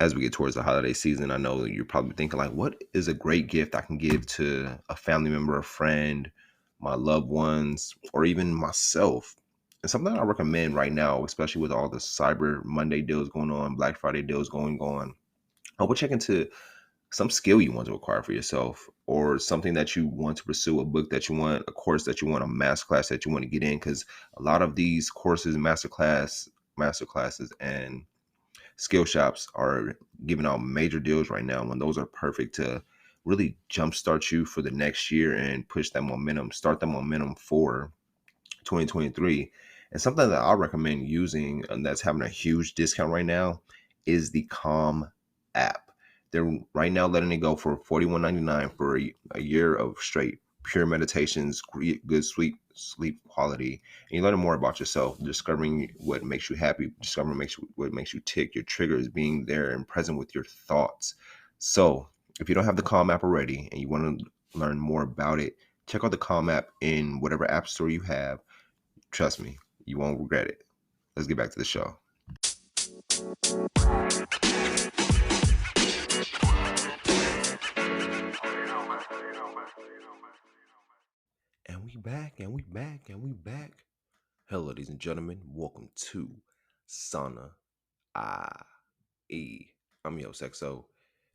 as we get towards the holiday season, I know that you're probably thinking like, what is a great gift I can give to a family member, a friend, my loved ones, or even myself? And something I recommend right now, especially with all the Cyber Monday deals going on, Black Friday deals going on, I would check into some skill you want to acquire for yourself, or something that you want to pursue, a book that you want, a course that you want, a master class that you want to get in. Because a lot of these courses, master classes, and skill shops are giving out major deals right now, and those are perfect to really jumpstart you for the next year and push that momentum, start that momentum for 2023. And something that I recommend using, and that's having a huge discount right now, is the Calm app. They're right now letting it go for $41.99 for a year of straight pure meditations, good sleep quality, and you learn more about yourself, discovering what makes you happy, discovering what makes you tick, your triggers, being there and present with your thoughts. So if you don't have the Calm app already and you want to learn more about it, check out the Calm app in whatever app store you have. Trust me, you won't regret it. Let's get back to the show. And we back, and we back, and we back. Hello, ladies and gentlemen. Welcome to Sauna IE. I'm your Sexo.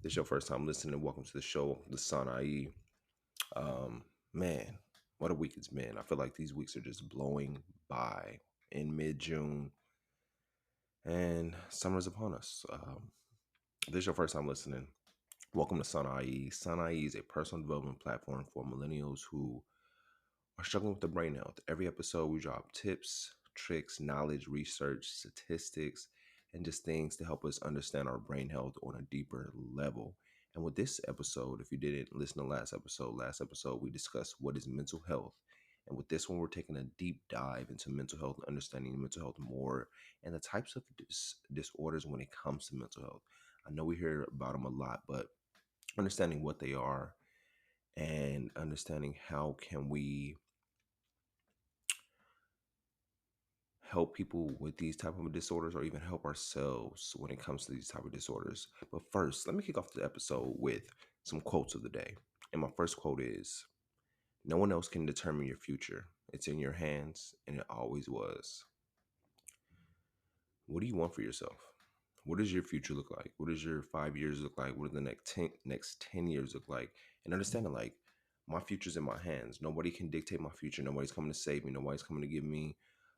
This is your first time listening. Welcome to the show, the Sauna IE. Man, what a week it's been. I feel like these weeks are just blowing by in mid-June, and summer's upon us. This is your first time listening. Welcome to Sun IE. Sun IE is a personal development platform for millennials who are struggling with their brain health. Every episode, we drop tips, tricks, knowledge, research, statistics, and just things to help us understand our brain health on a deeper level. And with this episode, if you didn't listen to last episode we discussed what is mental health. And with this one, we're taking a deep dive into mental health, understanding mental health more, and the types of disorders when it comes to mental health. I know we hear about them a lot, but understanding what they are and understanding how can we help people with these type of disorders, or even help ourselves when it comes to these type of disorders. But first, let me kick off the episode with some quotes of the day. And my first quote is, no one else can determine your future. It's in your hands, and it always was. What do you want for yourself? What does your future look like? What does your 5 years look like? What do the next 10 years look like? And understanding, like, my future's in my hands. Nobody can dictate my future. Nobody's coming to save me. Nobody's coming to give me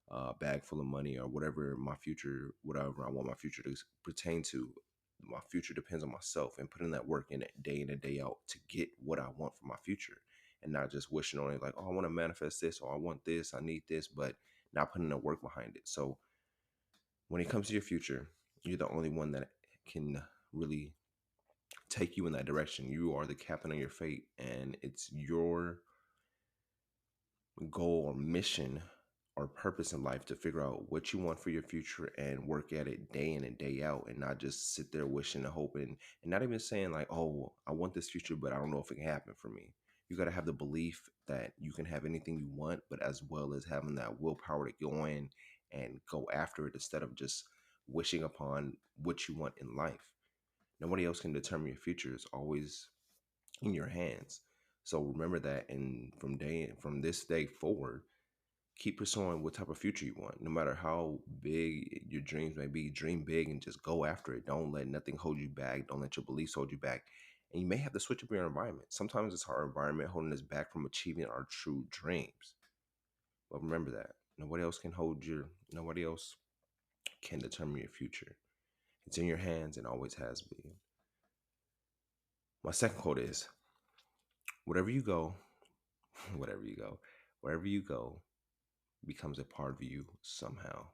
a bag full of money or whatever my future, whatever I want my future to pertain to. My future depends on myself and putting that work in it day in and day out to get what I want for my future, and not just wishing on it like, oh, I want to manifest this, or I want this, I need this, but not putting the work behind it. So when it comes to your future, you're the only one that can really take you in that direction. You are the captain of your fate, and it's your goal or mission or purpose in life to figure out what you want for your future and work at it day in and day out, and not just sit there wishing and hoping, and not even saying like, oh, I want this future, but I don't know if it can happen for me. You got to have the belief that you can have anything you want, but as well as having that willpower to go in and go after it, instead of just wishing upon what you want in life. Nobody else can determine your future. It's always in your hands. So remember that, and from this day forward, keep pursuing what type of future you want. No matter how big your dreams may be, dream big and just go after it. Don't let nothing hold you back. Don't let your beliefs hold you back. And you may have to switch up your environment. Sometimes it's our environment holding us back from achieving our true dreams. But remember that nobody else can determine your future. It's in your hands and always has been. My second quote is, whatever you go, whatever you go, wherever you go becomes a part of you somehow.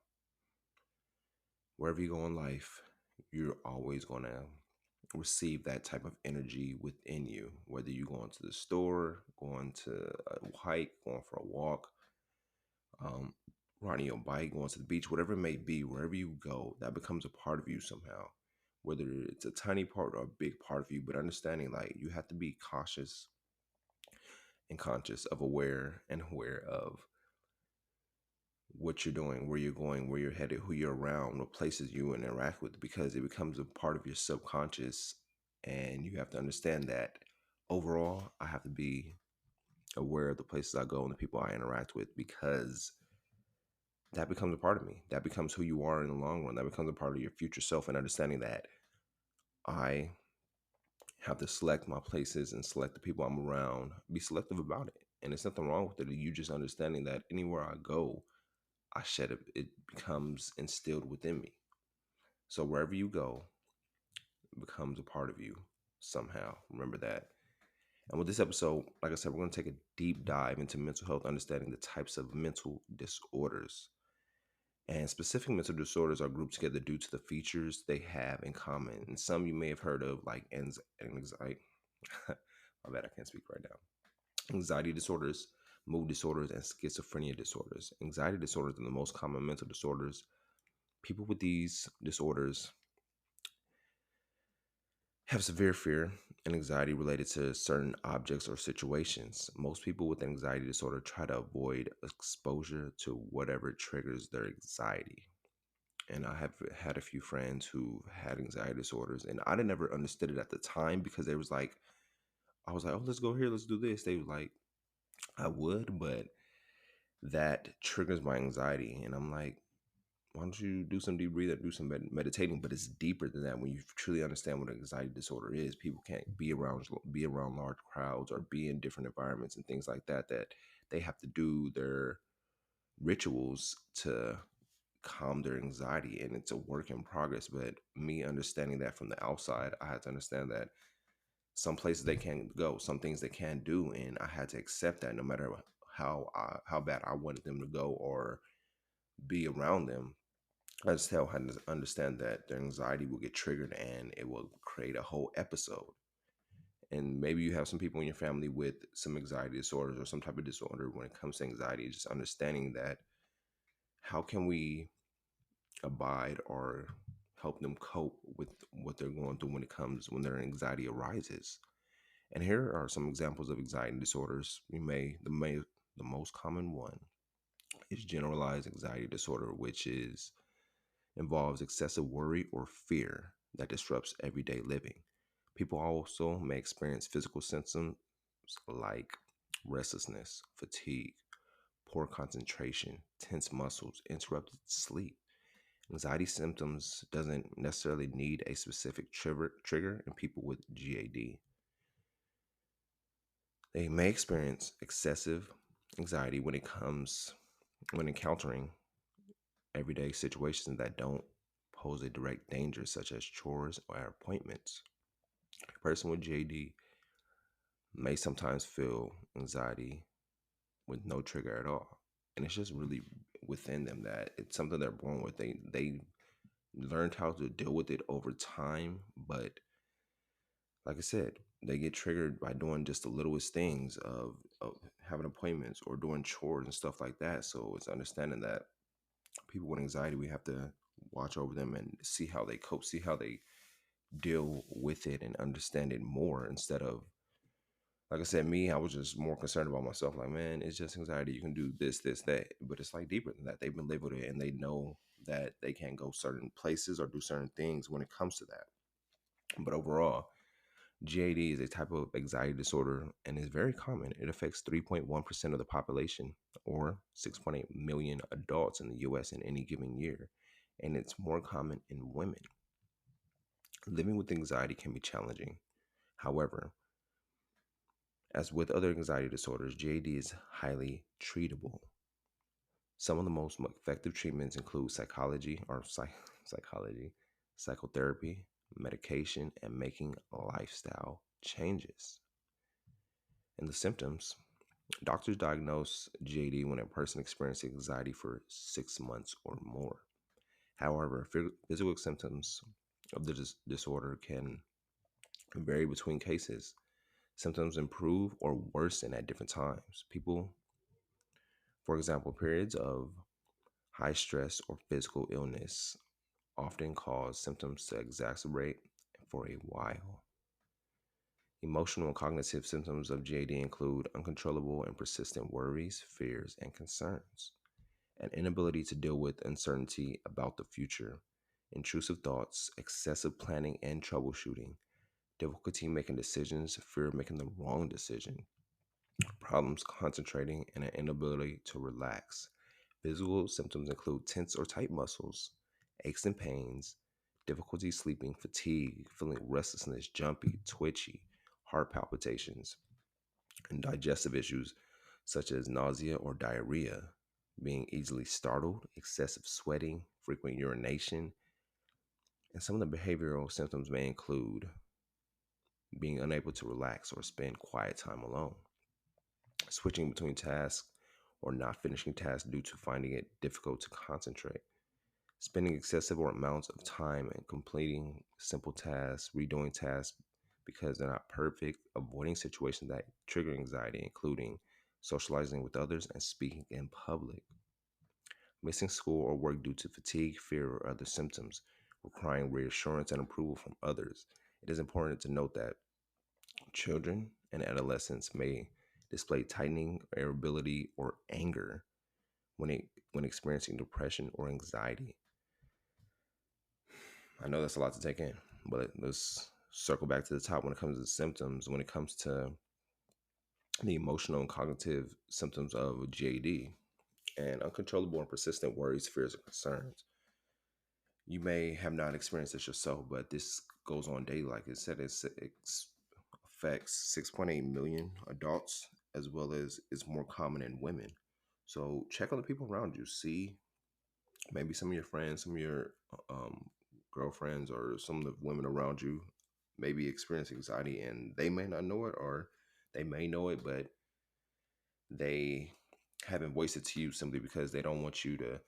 Wherever you go in life, you're always going to receive that type of energy within you. Whether you going to the store, going to a hike, going for a walk, um, riding your bike, going to the beach, whatever it may be, wherever you go, that becomes a part of you somehow. Whether it's a tiny part or a big part of you, but understanding like you have to be cautious and conscious of aware of what you're doing, where you're going, where you're headed, who you're around, what places you interact with, because it becomes a part of your subconscious. And you have to understand that overall, I have to be aware of the places I go and the people I interact with, because that becomes a part of me. That becomes who you are in the long run. That becomes a part of your future self, and understanding that I have to select my places and select the people I'm around, be selective about it. And there's nothing wrong with it. You just understanding that anywhere I go, I shed it, it becomes instilled within me. So wherever you go, it becomes a part of you somehow. Remember that. And with this episode, like I said, we're going to take a deep dive into mental health, understanding the types of mental disorders. And specific mental disorders are grouped together due to the features they have in common. And some you may have heard of, like anxiety. My bad, I can't speak right now. Anxiety disorders, mood disorders, and schizophrenia disorders. Anxiety disorders are the most common mental disorders. People with these disorders have severe fear and anxiety related to certain objects or situations. Most people with anxiety disorder try to avoid exposure to whatever triggers their anxiety. And I have had a few friends who had anxiety disorders, and I never understood it at the time, because they was like, I was like, oh, let's go here, let's do this. They were like, I would, but that triggers my anxiety. And I'm like, why don't you do some deep breathing, do some meditating? But it's deeper than that. When you truly understand what an anxiety disorder is, people can't be around large crowds or be in different environments and things like that, that they have to do their rituals to calm their anxiety, and it's a work in progress. But me understanding that from the outside, I had to understand that some places they can't go, some things they can't do, and I had to accept that, no matter how bad I wanted them to go or be around them. I just had to understand that their anxiety will get triggered and it will create a whole episode. And maybe you have some people in your family with some anxiety disorders or some type of disorder when it comes to anxiety. Just understanding that, how can we abide or help them cope with what they're going through when their anxiety arises. And here are some examples of anxiety disorders. The most common one is generalized anxiety disorder, which is involves excessive worry or fear that disrupts everyday living. People also may experience physical symptoms like restlessness, fatigue, poor concentration, tense muscles, interrupted sleep. Anxiety symptoms doesn't necessarily need a specific trigger in people with GAD. They may experience excessive anxiety when encountering everyday situations that don't pose a direct danger, such as chores or appointments. A person with GAD may sometimes feel anxiety with no trigger at all. And it's just really within them, that it's something they're born with. They learned how to deal with it over time, but like I said, they get triggered by doing just the littlest things of having appointments or doing chores and stuff like that. So it's understanding that people with anxiety, we have to watch over them and see how they cope, see how they deal with it, and understand it more, instead of, like I said, me, I was just more concerned about myself. Like, man, it's just anxiety. You can do this, that. But it's like deeper than that. They've been living with it, and they know that they can't go certain places or do certain things when it comes to that. But overall, GAD is a type of anxiety disorder and is very common. It affects 3.1% of the population, or 6.8 million adults in the US in any given year. And it's more common in women. Living with anxiety can be challenging. However, as with other anxiety disorders, GAD is highly treatable. Some of the most effective treatments include psychology, psychotherapy, medication, and making lifestyle changes. And the symptoms: doctors diagnose GAD when a person experiences anxiety for 6 months or more. However, physical symptoms of the disorder can vary between cases. Symptoms improve or worsen at different times. People, for example, periods of high stress or physical illness often cause symptoms to exacerbate for a while. Emotional and cognitive symptoms of GAD include uncontrollable and persistent worries, fears, and concerns. an inability to deal with uncertainty about the future, intrusive thoughts, excessive planning and troubleshooting, difficulty making decisions, fear of making the wrong decision, problems concentrating, and an inability to relax. Physical symptoms include tense or tight muscles, aches and pains, difficulty sleeping, fatigue, feeling restlessness, jumpy, twitchy, heart palpitations, and digestive issues such as nausea or diarrhea, being easily startled, excessive sweating, frequent urination, and some of the behavioral symptoms may include being unable to relax or spend quiet time alone, switching between tasks or not finishing tasks due to finding it difficult to concentrate, spending excessive or amounts of time in completing simple tasks, redoing tasks because they're not perfect, avoiding situations that trigger anxiety, including socializing with others and speaking in public, missing school or work due to fatigue, fear, or other symptoms, requiring reassurance and approval from others. It is important to note that children and adolescents may display tightening, irritability, or anger when experiencing depression or anxiety. I know that's a lot to take in, but let's circle back to the top when it comes to symptoms, when it comes to the emotional and cognitive symptoms of GAD and uncontrollable and persistent worries, fears, and concerns. You may have not experienced this yourself, but this goes on daily. Like it said, it affects 6.8 million adults, as well as it's more common in women. So check on the people around you. See maybe some of your friends, some of your girlfriends, or some of the women around you maybe experience anxiety, and they may not know it, or they may know it, but they haven't voiced it to you simply because they don't want you to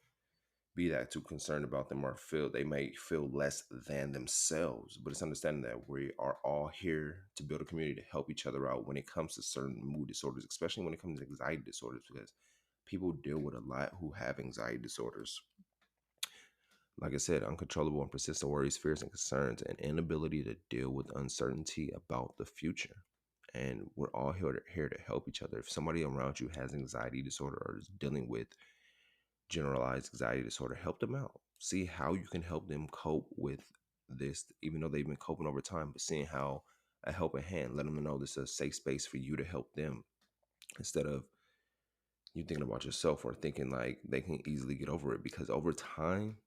be that too concerned about them, or feel they may feel less than themselves. But it's understanding that we are all here to build a community to help each other out when it comes to certain mood disorders, especially when it comes to anxiety disorders, because people deal with a lot who have anxiety disorders. Like I said, uncontrollable and persistent worries, fears, and concerns, and inability to deal with uncertainty about the future. And we're all here to help each other. If somebody around you has anxiety disorder or is dealing with generalized anxiety disorder, help them out. See how you can help them cope with this, even though they've been coping over time, but seeing how a helping hand, let them know this is a safe space for you to help them instead of you thinking about yourself or thinking like they can easily get over it, because over time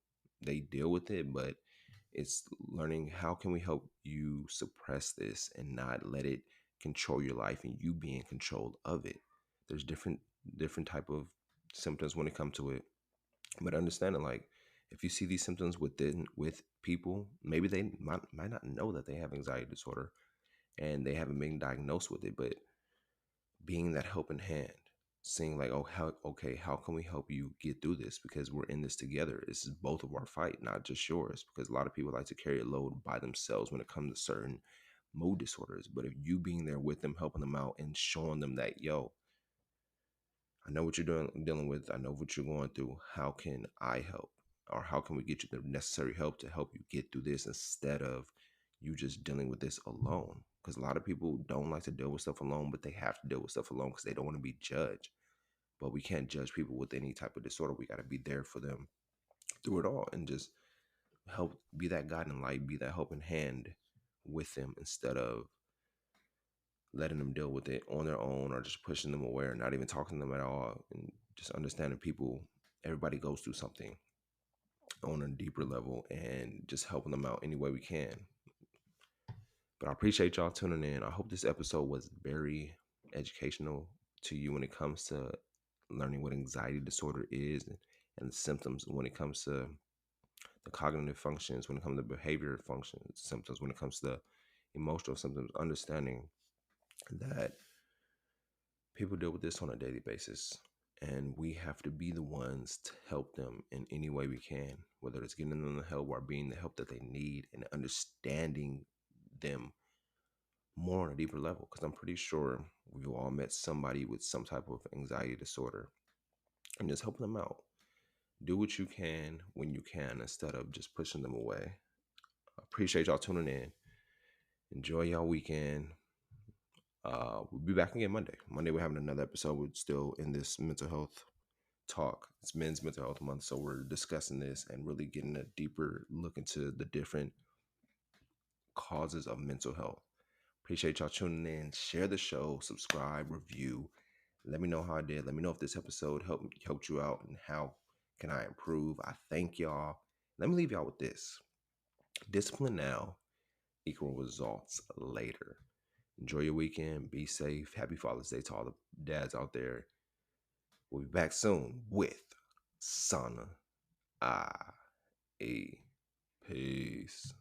they deal with it, but it's learning how can we help you suppress this and not let it control your life and you be in control of it. There's different type of symptoms when it comes to it, but understanding like if you see these symptoms with people, maybe they might not know that they have anxiety disorder and they haven't been diagnosed with it, but being that helping hand, seeing like, oh, how okay, how can we help you get through this? Because we're in this together. This is both of our fight, not just yours. Because a lot of people like to carry a load by themselves when it comes to certain mood disorders. But if you being there with them, helping them out, and showing them that, yo, I know what you're dealing with. I know what you're going through. How can I help? Or how can we get you the necessary help to help you get through this instead of you just dealing with this alone? Because a lot of people don't like to deal with stuff alone, but they have to deal with stuff alone because they don't want to be judged. But we can't judge people with any type of disorder. We got to be there for them through it all and just help be that guiding light, be that helping hand with them instead of letting them deal with it on their own or just pushing them away or not even talking to them at all. And just understanding people, everybody goes through something on a deeper level and just helping them out any way we can. But I appreciate y'all tuning in. I hope this episode was very educational to you when it comes to learning what anxiety disorder is and the symptoms when it comes to the cognitive functions, when it comes to behavior functions, symptoms, when it comes to the emotional symptoms, understanding that people deal with this on a daily basis. And we have to be the ones to help them in any way we can, whether it's getting them the help or being the help that they need and understanding them more on a deeper level. Because I'm pretty sure we've all met somebody with some type of anxiety disorder and just helping them out. Do what you can when you can instead of just pushing them away. I appreciate y'all tuning in. Enjoy y'all weekend. We'll be back again Monday. Monday we're having another episode. We're still in this mental health talk. It's Men's Mental Health Month, so we're discussing this and really getting a deeper look into the different causes of mental health. Appreciate y'all tuning in. Share the show, subscribe, review. Let me know how I did. Let me know if this episode helped you out and how can I improve. I thank y'all. Let me leave y'all with this. Discipline now equal results later. Enjoy your weekend. Be safe. Happy Father's Day to all the dads out there. We'll be back soon with Sana. Peace.